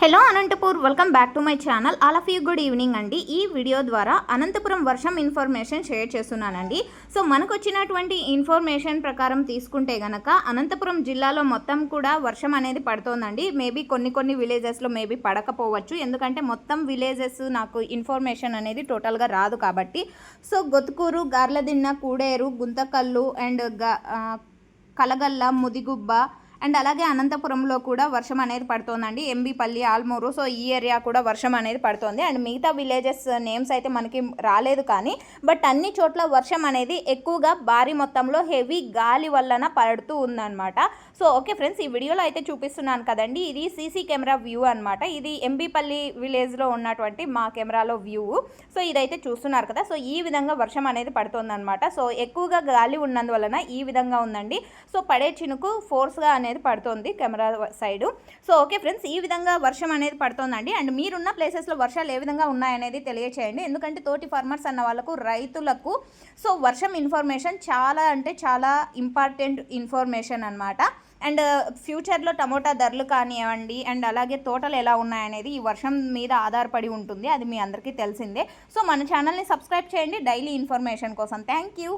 Hello Anantapur, welcome back to my channel. All of you good evening అండి. ఈ video ద్వారా అనంతపురం వర్షం ఇన్ఫర్మేషన్ షేర్ చేస్తున్నానండి. సో మనకు వచ్చినటువంటి ఇన్ఫర్మేషన్ ప్రకారం తీసుకుంటే గనక అనంతపురం జిల్లాలో మొత్తం కూడా వర్షం అనేది పడుతోందండి. మేబీ కొన్ని విలేజెస్లో మేబీ పడకపోవచ్చు, ఎందుకంటే మొత్తం విలేజెస్ నాకు ఇన్ఫర్మేషన్ అనేది టోటల్గా రాదు కాబట్టి. So Gothukuru, Garladinne, Kuderu, Guntakal and Kalagalla, Mudigubba and అలాగే అనంతపురంలో కూడా వర్షం అనేది పడుతోందండి. ఎంబీపల్లి, ఆల్మూరు, సో ఈ ఏరియా కూడా వర్షం అనేది పడుతోంది. అండ్ మిగతా విలేజెస్ నేమ్స్ అయితే మనకి రాలేదు, కానీ బట్ అన్ని చోట్ల వర్షం అనేది ఎక్కువగా భారీ మొత్తంలో హెవీ గాలి వలన పడుతూ ఉందన్నమాట. సో ఓకే ఫ్రెండ్స్, ఈ వీడియోలో అయితే చూపిస్తున్నాను కదండి, ఇది సీసీ కెమెరా వ్యూ అనమాట. ఇది ఎంబీపల్లి విలేజ్లో ఉన్నటువంటి మా కెమెరాలో వ్యూ. సో ఇదైతే చూస్తున్నారు కదా. సో ఈ విధంగా వర్షం అనేది పడుతుందన్నమాట. సో ఎక్కువగా గాలి ఉన్నందువలన ఈ విధంగా ఉందండి. సో పడే చినుకు ఫోర్స్గా అనేది పడుతుంది camera side. So okay friends, ఈ విధంగా వర్షం అనేది పడుతుందండి. అండ్ మీరున్న ప్లేసెస్లో వర్షాలు ఏ విధంగా ఉన్నాయనేది తెలియచేయండి, ఎందుకంటే తోటి ఫార్మర్స్ అన్న వాళ్ళకు, రైతులకు సో వర్షం ఇన్ఫర్మేషన్ చాలా అంటే చాలా ఇంపార్టెంట్ ఇన్ఫర్మేషన్ అనమాట. అండ్ ఫ్యూచర్లో టమోటా ధరలు కానివ్వండి, అండ్ అలాగే తోటలు ఎలా ఉన్నాయనేది ఈ వర్షం మీద ఆధారపడి ఉంటుంది, అది మీ అందరికీ తెలిసిందే. సో మన ఛానల్ని సబ్స్క్రైబ్ చేయండి డైలీ ఇన్ఫర్మేషన్ కోసం. Thank you.